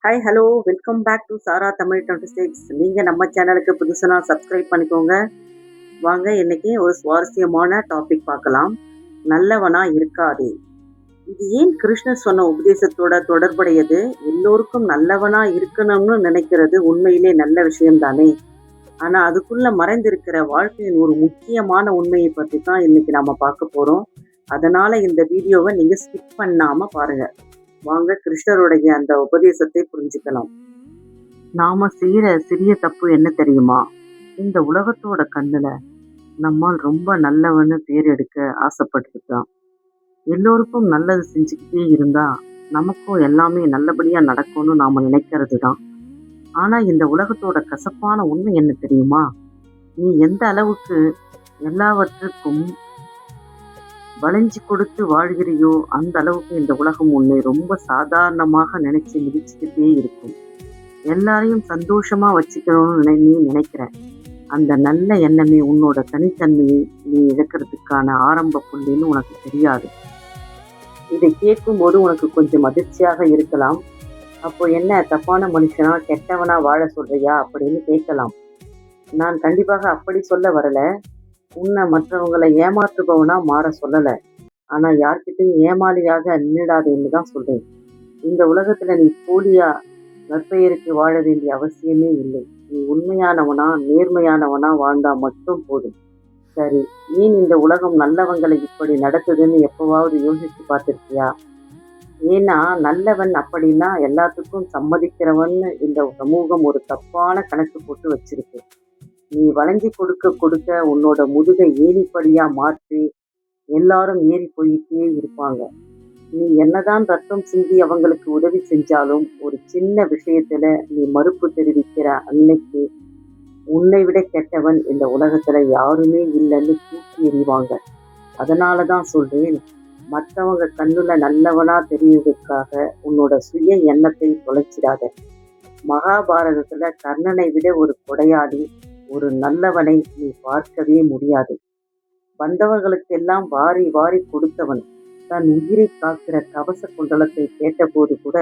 Hi hello welcome back to Sara Tamil 26. நீங்கள் நம்ம சேனலுக்கு புதுசுனா சப்ஸ்கிரைப் பண்ணிக்கோங்க. வாங்க இன்னைக்கு ஒரு சுவாரஸ்யமான டாபிக் பார்க்கலாம். நல்லவனா இருக்காதே. இது ஏன் கிருஷ்ணர் சொன்ன உபதேசத்தோட தொடர்புடையது? எல்லோருக்கும் நல்லவனா இருக்கணும்னு நினைக்கிறது உண்மையிலே நல்ல விஷயம்தானே. ஆனால் அதுக்குள்ள மறைந்திருக்கிற வாழ்க்கையின் ஒரு முக்கியமான உண்மையை பற்றி தான் இன்னைக்கு நாம பார்க்க போறோம். அதனால இந்த வீடியோவை நீங்க ஸ்கிப் பண்ணாம பாருங்க. வாங்க கிருஷ்ணருடைய அந்த உபதேசத்தை புரிஞ்சுக்கலாம். நாம செய்யற சிறிய தப்பு என்ன தெரியுமா? இந்த உலகத்தோட கண்ணுல நம்மால் ரொம்ப நல்லவன்னு பேர் எடுக்க ஆசைப்பட்டுருக்கான். எல்லோருக்கும் நல்லது செஞ்சுக்கிட்டே இருந்தா நமக்கும் எல்லாமே நல்லபடியா நடக்கும்னு நாம நினைக்கிறது தான். ஆனா இந்த உலகத்தோட கசப்பான உண்மை என்ன தெரியுமா? நீ எந்த அளவுக்கு எல்லாவற்றுக்கும் வளைஞ்சு கொடுத்து வாழ்கிறியோ அந்த அளவுக்கு இந்த உலகம் உன்னை ரொம்ப சாதாரணமாக நினைச்சு மிதிச்சுக்கிட்டே இருக்கும். எல்லாரையும் சந்தோஷமா வச்சுக்கணும்னு நீ நினைக்கிற அந்த நல்ல எண்ணமே உன்னோட தனித்தன்மையை நீ இழக்கிறதுக்கான ஆரம்ப புள்ளின்னு உனக்கு தெரியாது. இதை கேட்கும் போது உனக்கு கொஞ்சம் அதிர்ச்சியாக இருக்கலாம். அப்போ என்ன தப்பான மனுஷனா கெட்டவனா வாழ சொல்றியா அப்படின்னு கேட்கலாம். நான் கண்டிப்பாக அப்படி சொல்ல வரல. உன்னை மற்றவங்களை ஏமாற்றுபவனா மாற சொல்லல. ஆனா யார்கிட்டையும் ஏமாளியாக நின்றுடாதேன்னு தான் சொல்றேன். இந்த உலகத்துல நீ போலியா நற்பெயருக்கு வாழ வேண்டிய அவசியமே இல்லை. நீ உண்மையானவனா நேர்மையானவனா வாழ்ந்தா மட்டும் போதும். சரி, ஏன் இந்த உலகம் நல்லவங்களை இப்படி நடத்துதுன்னு எப்பவாவது யோசிச்சு பார்த்திருக்கியா? ஏன்னா நல்லவன் அப்படின்னா எல்லாத்துக்கும் சம்மதிக்கிறவன்னு இந்த சமூகம் ஒரு தப்பான கணக்கு போட்டு வச்சிருக்கு. நீ வளைஞ்சி கொடுக்க கொடுக்க உன்னோட முதுகை ஏணிப்படியா மாற்றி எல்லாரும் ஏறி போயிட்டே இருப்பாங்க. நீ என்னதான் ரத்தம் சிந்தி அவங்களுக்கு உதவி செஞ்சாலும் ஒரு சின்ன விஷயத்துல நீ மறுப்பு தெரிவிக்கிற அன்னைக்கு உன்னை விட கெட்டவன் இந்த உலகத்துல யாருமே இல்லைன்னு தூக்கி எறிவாங்க. அதனாலதான் சொல்றேன், மற்றவங்க கண்ணுல நல்லவனா தெரியறதுக்காக உன்னோட சுய எண்ணத்தை தொலைச்சிடாத. மகாபாரதத்துல கர்ணனை விட ஒரு கொடையாளி, ஒரு நல்லவனை நீ பார்க்கவே முடியாது. வந்தவர்களுக்கெல்லாம் வாரி வாரி கொடுத்தவன். தன் உயிரை காக்கிற கவச குண்டலத்தை கேட்டபோது கூட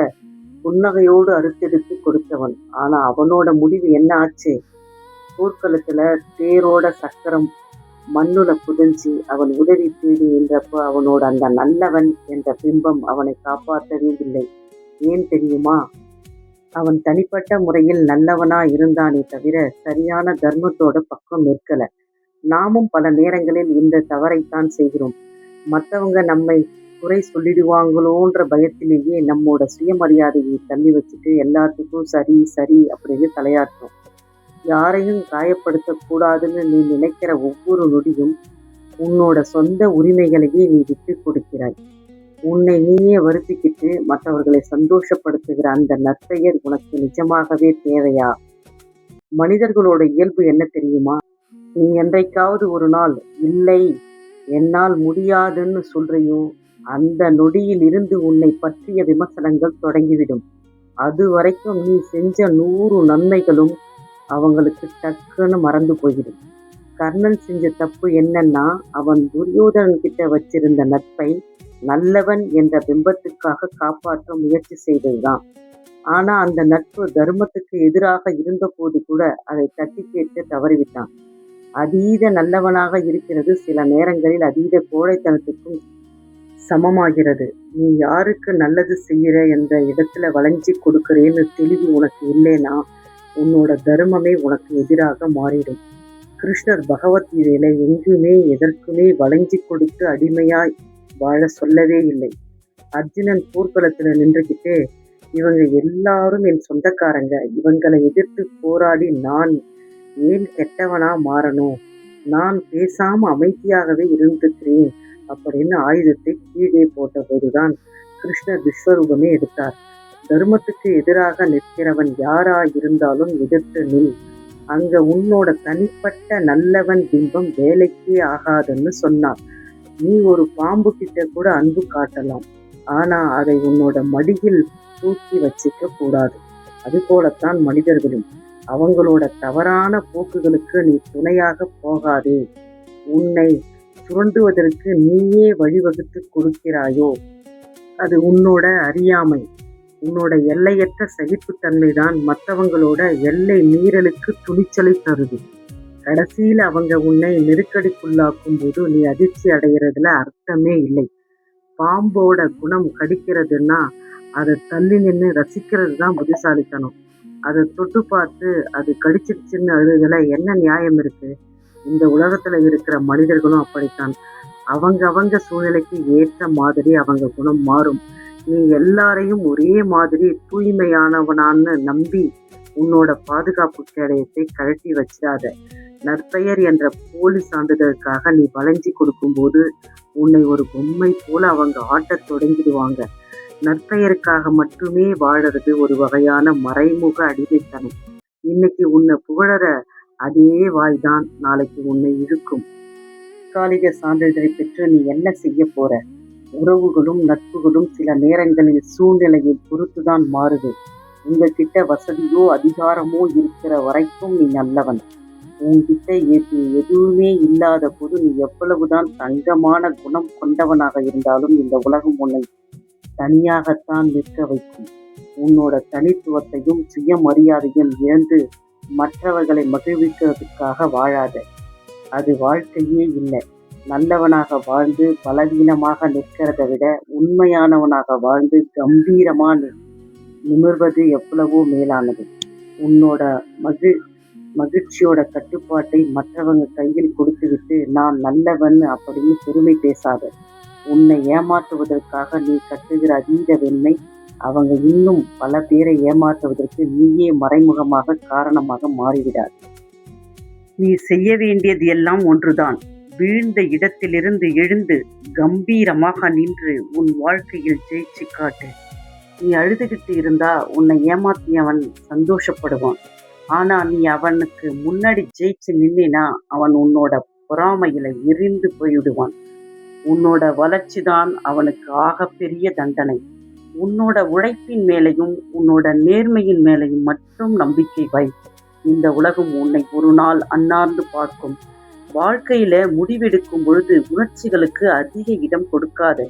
புன்னகையோடு அறுத்தெடுத்து கொடுத்தவன். ஆனா அவனோட முடிவு என்ன ஆச்சு? போர்க்களத்துல தேரோட சக்கரம் மண்ணுல புதைஞ்சி அவன் உதவி தேடி என்றப்போ அவனோட அந்த நல்லவன் என்ற பிம்பம் அவனை காப்பாற்றவே இல்லை. ஏன் தெரியுமா? அவன் தனிப்பட்ட முறையில் நல்லவனா இருந்தானே தவிர சரியான தர்மத்தோட பக்கம் நிற்கல. நாமும் பல நேரங்களில் இந்த தவறைத்தான் செய்கிறோம். மற்றவங்க நம்மை குறை சொல்லிடுவாங்களோன்ற பயத்திலேயே நம்மோட சுயமரியாதையை தள்ளி வச்சுட்டு எல்லாத்துக்கும் சரி சரி அப்படின்னு தலையாட்டுறோம். யாரையும் காயப்படுத்தக்கூடாதுன்னு நீ நினைக்கிற ஒவ்வொரு நொடியும் உன்னோட சொந்த உரிமைகளையே நீ விட்டு கொடுக்கிறாய். உன்னை நீயே வருத்திக்கிட்டு மற்றவர்களை சந்தோஷப்படுத்துகிற அந்த நற்பெயர் உனக்கு நிஜமாகவே தேவையா? மனிதர்களோட இயல்பு என்ன தெரியுமா? நீ என்றைக்காவது ஒரு நாள் இல்லை என்னால் முடியாதுன்னு சொல்றியோ அந்த நொடியில் இருந்து உன்னை பற்றிய விமர்சனங்கள் தொடங்கிவிடும். அது வரைக்கும் நீ செஞ்ச 100 நன்மைகளும் அவங்களுக்கு டக்குன்னு மறந்து போயிடும். கர்ணன் செஞ்ச தப்பு என்னன்னா, அவன் துரியோதனன் கிட்ட வச்சிருந்த நட்பை நல்லவன் என்ற பிம்பத்துக்காக காப்பாற்ற முயற்சி செய்ததுதான். ஆனா அந்த நட்பு தர்மத்துக்கு எதிராக இருந்த போது கூட அதை தட்டி கேட்க தவறிவிட்டான். அதீத நல்லவனாக இருக்கிறது சில நேரங்களில் அதீத கோழைத்தனத்துக்கும் சமமாகிறது. நீ யாருக்கு நல்லது செய்யற என்ற இடத்துல வளைஞ்சி கொடுக்கறேன்னு தெளிவு உனக்கு இல்லைன்னா உன்னோட தர்மமே உனக்கு எதிராக மாறிடும். கிருஷ்ணர் பகவத்கீதையில எங்குமே எதற்குமே வளைஞ்சி கொடுத்து அடிமையாய் வாழ சொல்லவே இல்லை. அர்ஜுனன் போர்க்களத்துல நின்றுகிட்டே இவங்க எல்லாரும் என் சொந்தக்காரங்க, இவங்களை எதிர்த்து போராடி நான் ஏன் கெட்டவனா மாறணும், நான் பேசாம அமைதியாகவே இருந்துக்கிறேன் அப்படின்னு ஆயுதத்தை கீழே போட்ட போதுதான் கிருஷ்ணர் விஸ்வரூபமே எடுத்தார். தர்மத்துக்கு எதிராக நிற்கிறவன் யாரா இருந்தாலும் எதிர்த்து நில். அங்க உன்னோட தனிப்பட்ட நல்லவன் பிம்பம் வேலைக்கே ஆகாதுன்னு சொன்னார். நீ ஒரு பாம்பு கிட்ட கூட அன்பு காட்டலாம், ஆனா அதை உன்னோட மடியில் தூக்கி வச்சிக்க கூடாது. அது போலத்தான் மனிதர்களும். அவங்களோட தவறான போக்குகளுக்கு நீ துணையாக போகாதே. உன்னை சுரண்டுவதற்கு நீயே வழிவகுத்து கொடுக்கிறாயோ அது உன்னோட அறியாமை. உன்னோட எல்லையற்ற சகிப்புத்தன்மை தான் மற்றவங்களோட எல்லை மீறலுக்கு துணிச்சலை தருது. கடைசியில அவங்க உன்னை நெருக்கடிக்குள்ளாக்கும் போது நீ அதிர்ச்சி அடைகிறதுல அர்த்தமே இல்லை. பாம்போட குணம் கடிக்கிறதுன்னா அதை தள்ளி நின்று ரசிக்கிறது தான் புத்திசாலித்தனம். அதை தொட்டு பார்த்து அது கடிச்சிருச்சுன்னு அழுதுல என்ன நியாயம் இருக்கு? இந்த உலகத்துல இருக்கிற மனிதர்களும் அப்படித்தான். அவங்க சூழ்நிலைக்கு ஏற்ற மாதிரி அவங்க குணம் மாறும். நீ எல்லாரையும் ஒரே மாதிரி தூய்மையானவனான்னு நம்பி உன்னோட பாதுகாப்பு கேடயத்தை கழட்டி வச்சிடாத. நற்பெயர் என்ற போலி சான்றிதழுக்காக நீ வளைஞ்சி கொடுக்கும்போது உன்னை ஒரு பொம்மை போல அவங்க ஆட்டத் தொடங்கிடுவாங்க. நற்பெயருக்காக மட்டுமே வாழறது ஒரு வகையான மறைமுக அடிமைத்தனம். இன்னைக்கு உன்னை புகழற அதே வாய்தான் நாளைக்கு உன்னை இழுக்கும். தற்காலிக சான்றிதழை பெற்று நீ என்ன செய்ய போற? உறவுகளும் நட்புகளும் சில நேரங்களில் சூழ்நிலையை பொறுத்துதான் மாறுது. உங்ககிட்ட வசதியோ அதிகாரமோ இருக்கிற வரைக்கும் நீ நல்லவன். உன்கிட்ட எதுவுமே இல்லாத போது நீ எவ்வளவுதான் தங்கமான குணம் கொண்டவனாக இருந்தாலும் இந்த உலகம் உன்னை தனியாகத்தான் நிற்க வைக்கும். உன்னோட தனித்துவத்தையும் சுயமரியாதையும் இழந்து மற்றவர்களை மகிழ்விக்கிறதுக்காக வாழாத. அது வாழ்க்கையே இல்லை. நல்லவனாக வாழ்ந்து பலவீனமாக நிற்கிறத விட உண்மையானவனாக வாழ்ந்து கம்பீரமா நிமிர்வது எவ்வளவோ மேலானது. உன்னோட மகிழ்ச்சியோட கட்டுப்பாட்டை மற்றவங்க கையில் கொடுத்துவிட்டு நான் நல்லவன் அப்படின்னு பெருமை பேசாத. உன்னை ஏமாற்றுவதற்காக நீ கட்டுகிற அதீத வெண்மை அவங்க இன்னும் பல பேரை ஏமாற்றுவதற்கு நீயே மறைமுகமாக காரணமாக மாறிவிடாது. நீ செய்ய வேண்டியது எல்லாம் ஒன்றுதான். வீழ்ந்த இடத்திலிருந்து எழுந்து கம்பீரமாக நின்று உன் வாழ்க்கையில் ஜெயிச்சு காட்டு. நீ அழுதுகிட்டு இருந்தா உன்னை ஏமாத்தியவன் சந்தோஷப்படுவான். ஆனா நீ அவனுக்கு முன்னாடி ஜெயிச்சு நின்னா அவன் உன்னோட பொறாமையில எரிந்து போய்விடுவான். உன்னோட வளர்ச்சி தான் அவனுக்கு ஆகப்பெரிய தண்டனை. உன்னோட உழைப்பின் மேலையும் உன்னோட நேர்மையின் மேலையும் மட்டும் நம்பிக்கை வை. இந்த உலகம் உன்னை ஒரு நாள் அன்னார்ந்து பார்க்கும். வாழ்க்கையில முடிவெடுக்கும் பொழுது உணர்ச்சிகளுக்கு அதிக இடம் கொடுக்காத.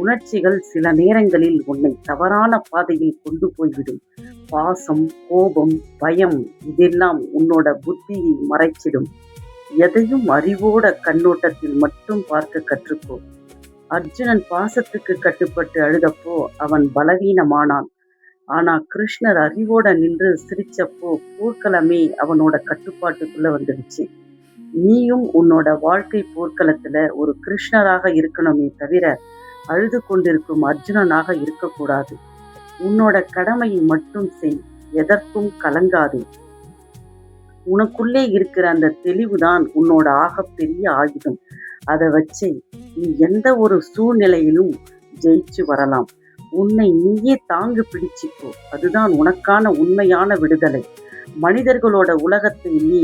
உணர்ச்சிகள் சில நேரங்களில் உன்னை தவறான பாதையில் கொண்டு போய்விடும். பாசம், கோபம், பயம் இதெல்லாம் உன்னோட புத்தியை மறைச்சிடும். எதையும் அறிவோட கண்ணோட்டத்தில் மட்டும் பார்க்க கற்றுக்கோ. அர்ஜுனன் பாசத்துக்கு கட்டுப்பட்டு அழுதப்போ அவன் பலவீனமானான். ஆனா கிருஷ்ணர் அறிவோட நின்று சிரிச்சப்போ போர்க்களமே அவனோட கட்டுப்பாட்டுக்குள்ள வந்துடுச்சு. நீயும் உன்னோட வாழ்க்கை போர்க்களத்துல ஒரு கிருஷ்ணராக இருக்கணுமே தவிர அழுது கொண்டிருக்கும் அர்ஜுனனாக இருக்கக்கூடாது. உன்னோட கடமையை மட்டும் செய், எதற்கும் கலங்காதே. உனக்குள்ளே இருக்கிற அந்த தெளிவுதான் உன்னோட ஆகப்பெரிய ஆயுதம். அதை வச்சு நீ எந்த ஒரு சூழ்நிலையிலும் ஜெயிச்சு வரலாம். உன்னை நீயே தாங்கு பிடிச்சிக்கோ. அதுதான் உனக்கான உண்மையான விடுதலை. மனிதர்களோட உலகத்தை நீ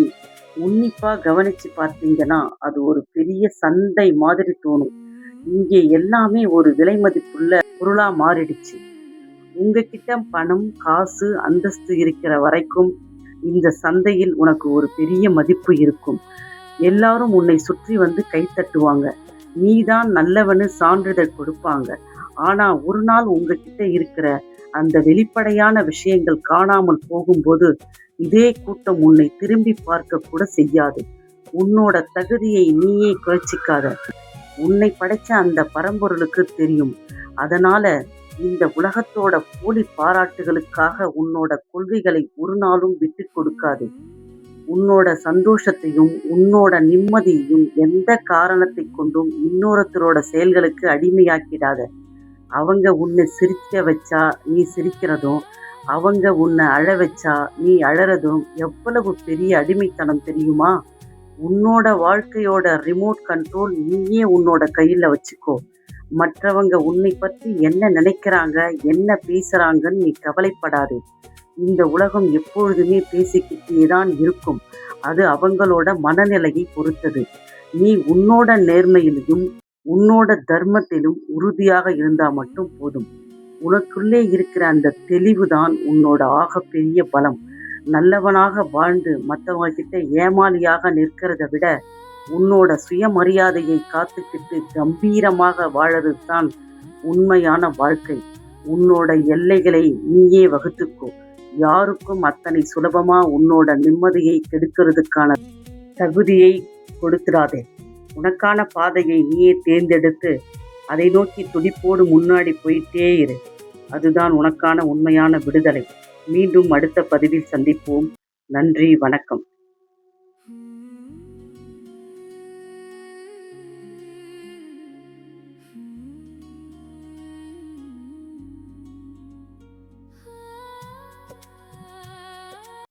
உன்னிப்பா கவனிச்சு பார்த்தீங்கன்னா அது ஒரு பெரிய சந்தை மாதிரி தோணும். இங்கே எல்லாமே ஒரு விலை மதிப்புள்ள பொருளா மாறிடுச்சு. உங்ககிட்ட பணம், காசு, அந்தஸ்து இருக்கிற வரைக்கும் இந்த சந்தையில் உனக்கு ஒரு பெரிய மதிப்பு இருக்கும். எல்லாரும் உன்னை சுற்றி வந்து கை தட்டுவாங்க. நீதான் நல்லவனு சான்றிதழ் கொடுப்பாங்க. ஆனா ஒரு நாள் உங்ககிட்ட இருக்கிற அந்த வெளிப்படையான விஷயங்கள் காணாமல் போகும்போது இதே கூட்டம் உன்னை திரும்பி பார்க்க கூட செய்யாது. உன்னோட தகுதியை நீயே குறைச்சிக்காத. உன்னை படைச்ச அந்த பரம்பொருளுக்கு தெரியும். அதனால இந்த உலகத்தோட போலி பாராட்டுகளுக்காக உன்னோட கொள்கைகளை ஒரு நாளும் விட்டு கொடுக்காது. உன்னோட சந்தோஷத்தையும் உன்னோட நிம்மதியையும் எந்த காரணத்தை கொண்டும் இன்னொருத்தரோட செயல்களுக்கு அடிமையாக்கிடாத. அவங்க உன்னை சிரிக்க வச்சா நீ சிரிக்கிறதும், அவங்க உன்னை அழ வச்சா நீ அழறதும் எவ்வளவு பெரிய அடிமைத்தனம் தெரியுமா? உன்னோட வாழ்க்கையோட ரிமோட் கண்ட்ரோல் நீயே உன்னோட கையில வச்சுக்கோ. மற்றவங்க உன்னை பற்றி என்ன நினைக்கிறாங்க, என்ன பேசுறாங்கன்னு நீ கவலைப்படாதே. இந்த உலகம் எப்பொழுதுமே பேசிக்கிட்டே தான் இருக்கும். அது அவங்களோட மனநிலையை பொறுத்தது. நீ உன்னோட நேர்மையிலும் உன்னோட தர்மத்திலும் உறுதியாக இருந்தா மட்டும் போதும். உனக்குள்ளே இருக்கிற அந்த தெளிவுதான் உன்னோட ஆகப்பெரிய பலம். நல்லவனாக வாழ்ந்து மற்றவங்க கிட்ட ஏமாளியாக நிற்கிறத விட உன்னோட சுயமரியாதையை காத்துக்கிட்டு கம்பீரமாக வாழறது தான் உண்மையான வாழ்க்கை. உன்னோட எல்லைகளை நீயே வகுத்துக்கோ. யாருக்கும் அத்தனை சுலபமா உன்னோட நிம்மதியை கெடுக்கிறதுக்கான தகுதியை கொடுத்துடாதே. உனக்கான பாதையை நீயே தேர்ந்தெடுத்து அதை நோக்கி துடிப்போடு முன்னாடி போயிட்டே இரு. அதுதான் உனக்கான உண்மையான விடுதலை. மீண்டும் அடுத்த பதிவில் சந்திப்போம். நன்றி, வணக்கம்.